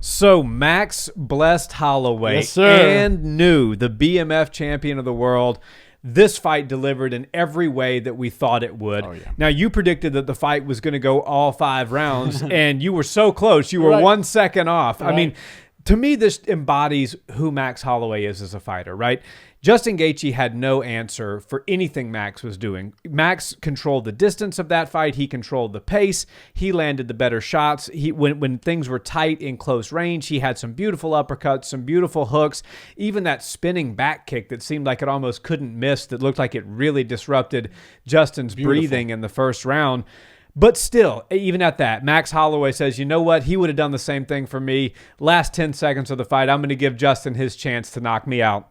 So Max blessed Holloway Yes, sir. and knew the BMF champion of the world. This fight delivered in every way that we thought it would. Oh, yeah. Now, you predicted that the fight was going to go all 5 rounds, and you were so close. You were Right. 1 second off. Right. I mean, to me, this embodies who Max Holloway is as a fighter, right? Justin Gaethje had no answer for anything Max was doing. Max controlled the distance of that fight. He controlled the pace. He landed the better shots. When things were tight in close range, he had some beautiful uppercuts, some beautiful hooks, even that spinning back kick that seemed like it almost couldn't miss, that looked like it really disrupted Justin's breathing in the first round. But still, even at that, Max Holloway says, you know what? He would have done the same thing for me. Last 10 seconds of the fight, I'm going to give Justin his chance to knock me out.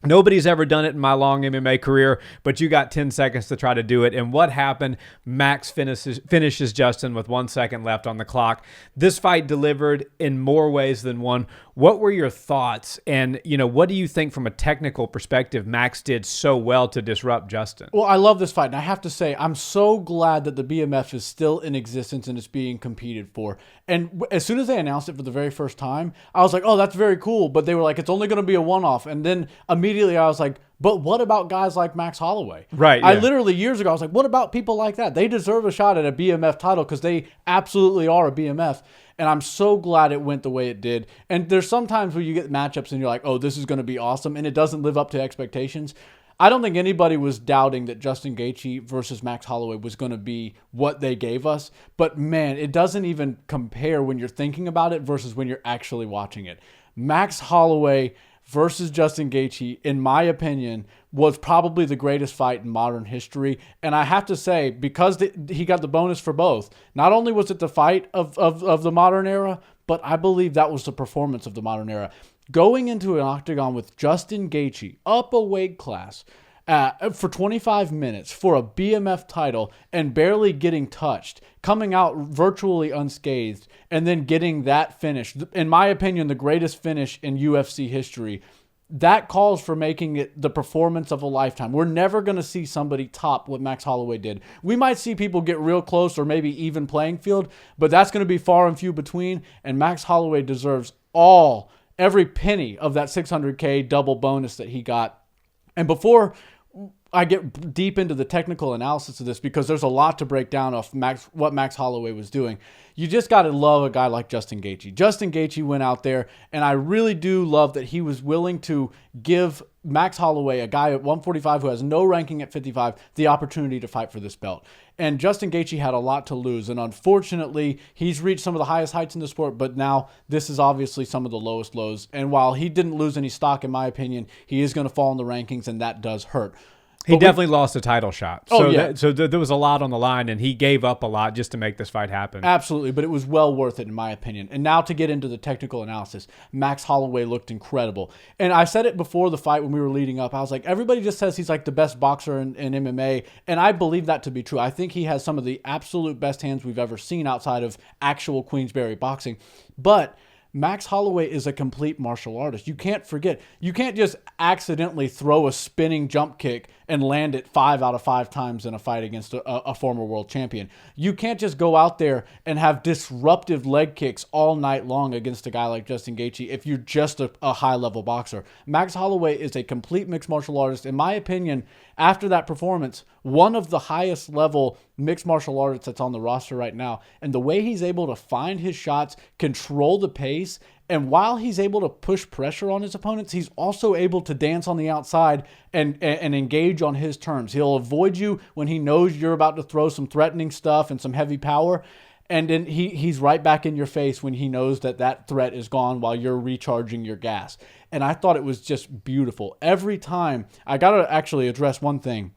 Nobody's ever done it in my long MMA career, but you got 10 seconds to try to do it. And what happened? Max finishes Justin with 1 second left on the clock. This fight delivered in more ways than one. What were your thoughts? And, what do you think from a technical perspective Max did so well to disrupt Justin? Well, I love this fight, and I have to say, I'm so glad that the BMF is still in existence and it's being competed for. And as soon as they announced it for the very first time, I was like, oh, that's very cool. But they were like, it's only going to be a one-off. And then immediately I was like, but what about guys like Max Holloway? Right. I Yeah. literally, years ago, I was like, what about people like that? They deserve a shot at a BMF title because they absolutely are a BMF. And I'm so glad it went the way it did. And there's sometimes where you get matchups and you're like, oh, this is going to be awesome. And it doesn't live up to expectations. I don't think anybody was doubting that Justin Gaethje versus Max Holloway was going to be what they gave us. But man, it doesn't even compare when you're thinking about it versus when you're actually watching it. Max Holloway versus Justin Gaethje, in my opinion, was probably the greatest fight in modern history. And I have to say, because he got the bonus for both, not only was it the fight of the modern era, but I believe that was the performance of the modern era. Going into an octagon with Justin Gaethje, up a weight class, for 25 minutes for a BMF title and barely getting touched, coming out virtually unscathed, and then getting that finish, in my opinion, the greatest finish in UFC history, that calls for making it the performance of a lifetime. We're never going to see somebody top what Max Holloway did. We might see people get real close or maybe even playing field, but that's going to be far and few between, and Max Holloway deserves every penny of that $600K double bonus that he got. And before I get deep into the technical analysis of this, because there's a lot to break down of what Max Holloway was doing, you just got to love a guy like Justin Gaethje. Justin Gaethje went out there, and I really do love that he was willing to give Max Holloway, a guy at 145 who has no ranking at 55, the opportunity to fight for this belt. And Justin Gaethje had a lot to lose, and unfortunately, he's reached some of the highest heights in the sport, but now this is obviously some of the lowest lows. And while he didn't lose any stock, in my opinion, he is going to fall in the rankings, and that does hurt. He definitely lost a title shot. Oh, yeah. So there was a lot on the line, and he gave up a lot just to make this fight happen. Absolutely, but it was well worth it in my opinion. And now to get into the technical analysis, Max Holloway looked incredible. And I said it before the fight when we were leading up. I was like, everybody just says he's like the best boxer in MMA, and I believe that to be true. I think he has some of the absolute best hands we've ever seen outside of actual Queensberry boxing. But Max Holloway is a complete martial artist. You can't forget. You can't just accidentally throw a spinning jump kick and land it 5 out of 5 times in a fight against a former world champion. You can't just go out there and have disruptive leg kicks all night long against a guy like Justin Gaethje if you're just a high-level boxer. Max Holloway is a complete mixed martial artist. In my opinion, after that performance, one of the highest-level mixed martial artists that's on the roster right now. And the way he's able to find his shots, control the pace, and while he's able to push pressure on his opponents, he's also able to dance on the outside and engage on his terms. He'll avoid you when he knows you're about to throw some threatening stuff and some heavy power. And then he's right back in your face when he knows that threat is gone while you're recharging your gas. And I thought it was just beautiful. Every time, I got to actually address one thing.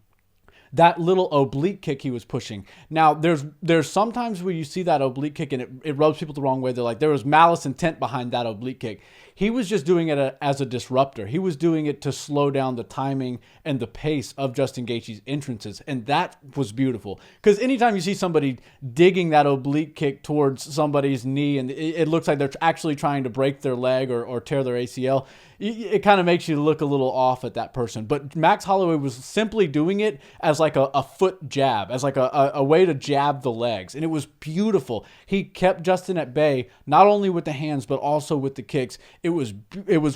That little oblique kick he was pushing. Now, there's sometimes where you see that oblique kick and it rubs people the wrong way. They're like, there was malice intent behind that oblique kick. He was just doing it as a disruptor. He was doing it to slow down the timing and the pace of Justin Gaethje's entrances, and that was beautiful. Because anytime you see somebody digging that oblique kick towards somebody's knee and it looks like they're actually trying to break their leg or tear their ACL, it kind of makes you look a little off at that person. But Max Holloway was simply doing it as like a foot jab, as like a way to jab the legs. And it was beautiful. He kept Justin at bay, not only with the hands, but also with the kicks. It was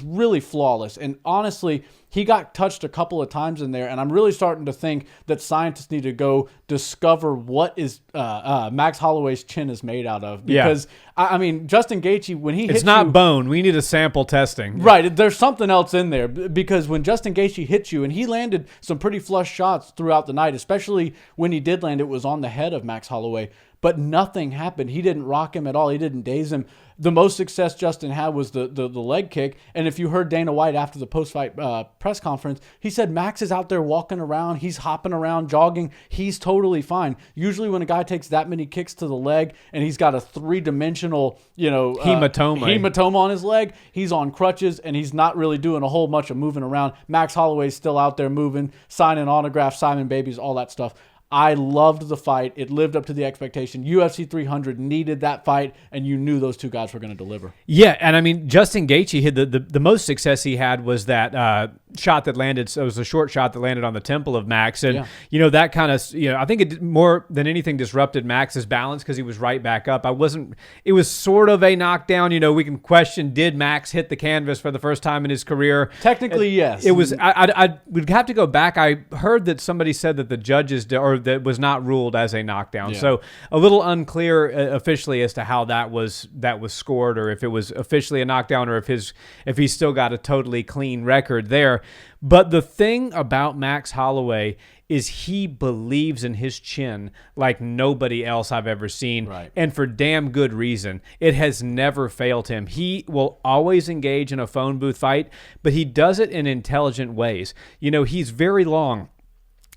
really flawless. And honestly, he got touched a couple of times in there, and I'm really starting to think that scientists need to go discover what is Max Holloway's chin is made out of. Because, I mean, Justin Gaethje, when he hits it's not bone. We need a sample testing. Right. There's something else in there, because when Justin Gaethje hits you, and he landed some pretty flush shots throughout the night, especially when he did land, it was on the head of Max Holloway. But nothing happened. He didn't rock him at all. He didn't daze him. The most success Justin had was the leg kick. And if you heard Dana White after the post-fight press conference, he said Max is out there walking around. He's hopping around, jogging. He's totally fine. Usually when a guy takes that many kicks to the leg and he's got a three-dimensional, hematoma on his leg, he's on crutches and he's not really doing a whole bunch of moving around. Max Holloway's still out there moving, signing autographs, signing babies, all that stuff. I loved the fight. It lived up to the expectation. UFC 300 needed that fight, and you knew those two guys were going to deliver. Yeah, and I mean, Justin Gaethje had the most success he had was that shot that landed. So it was a short shot that landed on the temple of Max, and that kind of I think it more than anything disrupted Max's balance because he was right back up. It was sort of a knockdown. We can question, did Max hit the canvas for the first time in his career? Technically, yes. It was. I would have to go back. I heard that somebody said that the judges that was not ruled as a knockdown. Yeah. So a little unclear officially as to how that was scored, or if it was officially a knockdown, or if he's still got a totally clean record there. But the thing about Max Holloway is he believes in his chin like nobody else I've ever seen, right. And for damn good reason. It has never failed him. He will always engage in a phone booth fight, but he does it in intelligent ways. He's very long.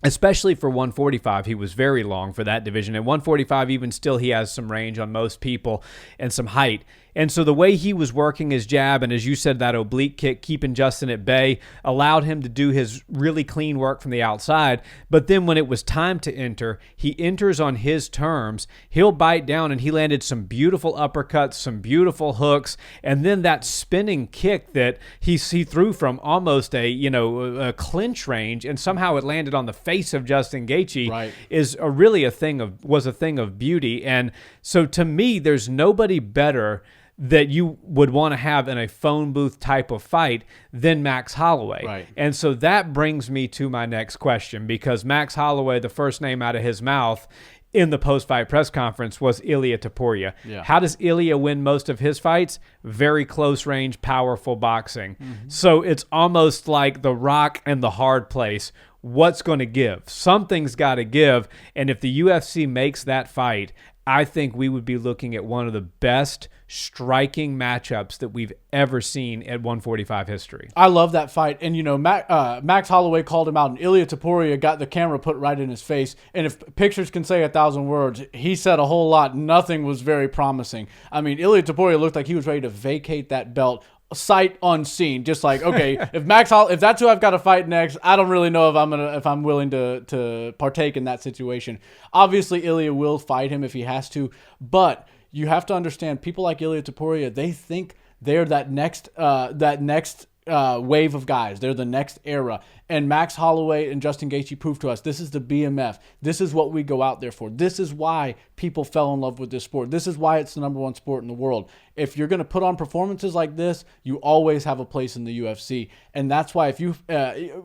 Especially for 145, he was very long for that division. At 145, even still, he has some range on most people and some height. And so the way he was working his jab, and as you said, that oblique kick, keeping Justin at bay, allowed him to do his really clean work from the outside. But then when it was time to enter, he enters on his terms. He'll bite down, and he landed some beautiful uppercuts, some beautiful hooks, and then that spinning kick that he threw from almost a clinch range, and somehow it landed on the face of Justin Gaethje, right. is was a thing of beauty. And so to me, there's nobody better that you would want to have in a phone booth type of fight than Max Holloway. Right. And so that brings me to my next question, because Max Holloway, the first name out of his mouth in the post-fight press conference was Ilia Topuria. Yeah. How does Ilia win most of his fights? Very close range, powerful boxing. Mm-hmm. So it's almost like the rock and the hard place. What's going to give? Something's got to give. And if the UFC makes that fight, I think we would be looking at one of the best striking matchups that we've ever seen at 145 history. I love that fight. And, Max Holloway called him out, and Ilia Topuria got the camera put right in his face. And if pictures can say 1,000 words, he said a whole lot. Nothing was very promising. I mean, Ilia Topuria looked like he was ready to vacate that belt sight unseen, just like, okay, if that's who I've got to fight next, I don't really know if I'm willing to partake in that situation. Obviously, Ilia will fight him if he has to, but you have to understand, people like Ilia Topuria, they think they're that next wave of guys. They're the next era. And Max Holloway and Justin Gaethje proved to us this is the BMF. This is what we go out there for. This is why people fell in love with this sport. This is why it's the number one sport in the world. If you're going to put on performances like this, you always have a place in the UFC. And that's why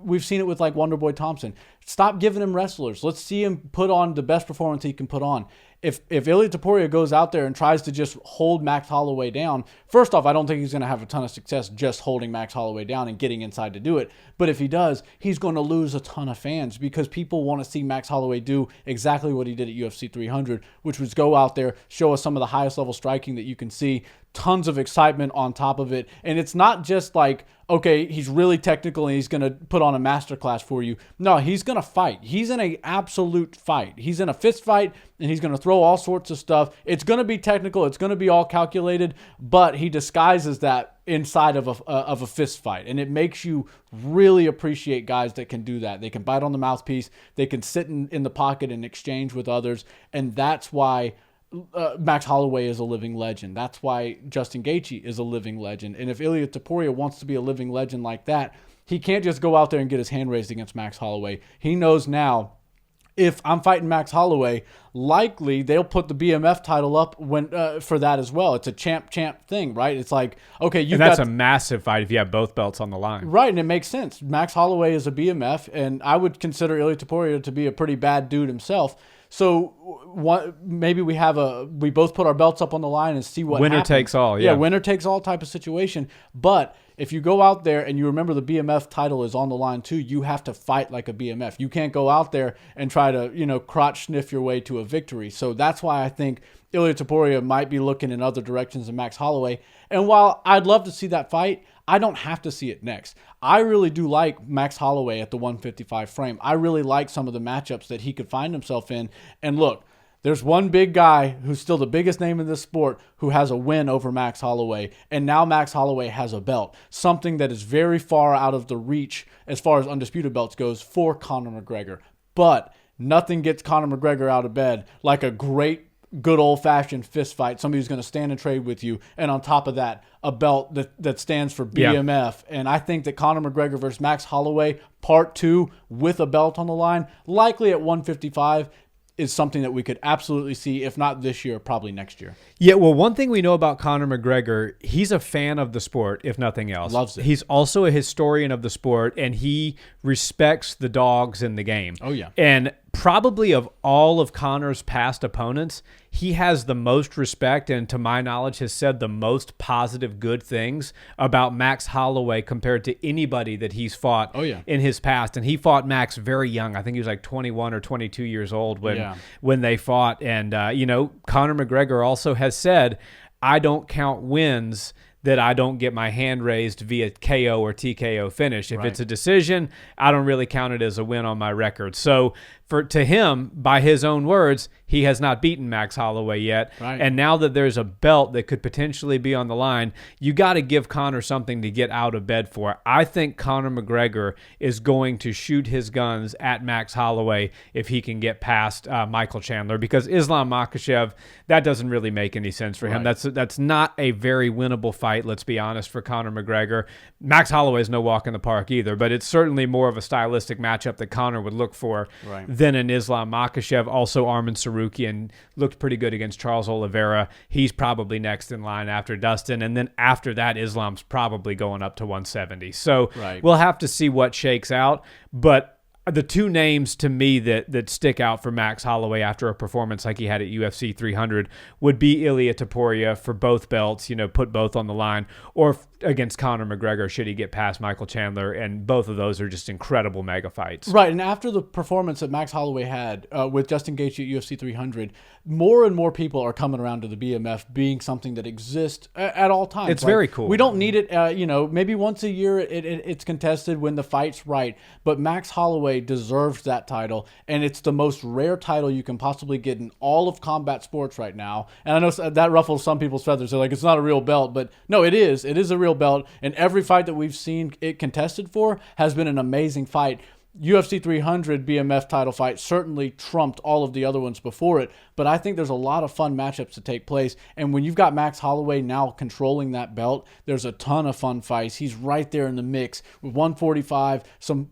we've seen it with like Wonderboy Thompson. Stop giving him wrestlers. Let's see him put on the best performance he can put on. If Ilia Topuria goes out there and tries to just hold Max Holloway down, first off, I don't think he's going to have a ton of success just holding Max Holloway down and getting inside to do it. But if he does, he's going to lose a ton of fans because people want to see Max Holloway do exactly what he did at UFC 300, which was go out there, show us some of the highest level striking that you can see, tons of excitement on top of it. And it's not just like, okay, he's really technical and he's going to put on a masterclass for you. No, he's going to fight. He's in an absolute fight. He's in a fist fight, and he's going to throw all sorts of stuff. It's going to be technical. It's going to be all calculated, but he disguises that inside of a fist fight. And it makes you really appreciate guys that can do that. They can bite on the mouthpiece. They can sit in the pocket and exchange with others. And that's why Max Holloway is a living legend. That's why Justin Gaethje is a living legend. And if Ilia Topuria wants to be a living legend like that, he can't just go out there and get his hand raised against Max Holloway. He knows now if I'm fighting Max Holloway, likely they'll put the BMF title up when for that as well. It's a champ thing, right? It's like, okay, that's a massive fight if you have both belts on the line. Right, and it makes sense. Max Holloway is a BMF, and I would consider Ilia Topuria to be a pretty bad dude himself. So maybe we both put our belts up on the line and see what winner happens. takes all. Yeah, winner takes all type of situation. But if you go out there and you remember the BMF title is on the line too, you have to fight like a BMF. You can't go out there and try to, crotch sniff your way to a victory. So that's why I think Ilia Topuria might be looking in other directions than Max Holloway. And while I'd love to see that fight, I don't have to see it next. I really do like Max Holloway at the 155 frame. I really like some of the matchups that he could find himself in. And look, there's one big guy who's still the biggest name in this sport who has a win over Max Holloway. And now Max Holloway has a belt, something that is very far out of the reach as far as undisputed belts goes for Conor McGregor. But nothing gets Conor McGregor out of bed like a great, good old-fashioned fist fight, somebody who's going to stand and trade with you, and on top of that, a belt that stands for BMF. Yeah. And I think that Conor McGregor versus Max Holloway, part 2, with a belt on the line, likely at 155, is something that we could absolutely see, if not this year, probably next year. Yeah, well, one thing we know about Conor McGregor, he's a fan of the sport, if nothing else. Loves it. He's also a historian of the sport, and he respects the dogs in the game. Oh, yeah. And probably of all of Conor's past opponents, he has the most respect and, to my knowledge, has said the most positive good things about Max Holloway compared to anybody that he's fought in his past. And he fought Max very young. I think he was like 21 or 22 years old when they fought. And, Conor McGregor also has said, I don't count wins that I don't get my hand raised via KO or TKO finish. If it's a decision, I don't really count it as a win on my record. So to him, by his own words, he has not beaten Max Holloway yet. Right. And now that there's a belt that could potentially be on the line, you got to give Conor something to get out of bed for. I think Conor McGregor is going to shoot his guns at Max Holloway if he can get past Michael Chandler, because Islam Makhachev, that doesn't really make any sense for him. That's not a very winnable fight, let's be honest, for Conor McGregor. Max Holloway is no walk in the park either, but it's certainly more of a stylistic matchup that Conor would look for than an Islam Makhachev. Also, Arman Sarukian looked pretty good against Charles Oliveira. He's probably next in line after Dustin, and then after that, Islam's probably going up to 170. So we'll have to see what shakes out, but the two names to me that stick out for Max Holloway after a performance like he had at UFC 300 would be Ilia Topuria for both belts, put both on the line, or against Conor McGregor should he get past Michael Chandler, and both of those are just incredible mega fights. Right, and after the performance that Max Holloway had with Justin Gaethje at UFC 300, more and more people are coming around to the BMF being something that exists at all times. It's very cool. We don't need it, maybe once a year it's contested when the fight's right, but Max Holloway deserves that title, and it's the most rare title you can possibly get in all of combat sports right now. And I know that ruffles some people's feathers. They're like, it's not a real belt, but no, it is. It is a real belt, and every fight that we've seen it contested for has been an amazing fight. UFC 300 BMF title fight certainly trumped all of the other ones before it, but I think there's a lot of fun matchups to take place, and when you've got Max Holloway now controlling that belt, there's a ton of fun fights. He's right there in the mix with 145,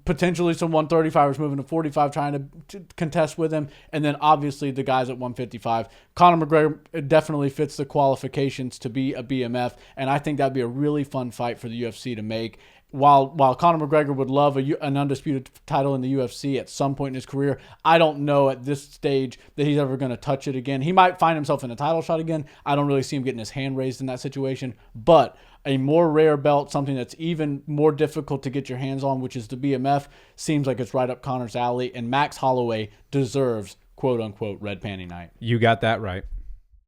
potentially some 135ers moving to 45 trying to contest with him, and then obviously the guys at 155. Conor McGregor definitely fits the qualifications to be a BMF, and I think that'd be a really fun fight for the UFC to make. While Conor McGregor would love an undisputed title in the UFC at some point in his career, I don't know at this stage that he's ever going to touch it again. He might find himself in a title shot again. I don't really see him getting his hand raised in that situation. But a more rare belt, something that's even more difficult to get your hands on, which is the BMF, seems like it's right up Conor's alley. And Max Holloway deserves, quote-unquote, red panty night. You got that right.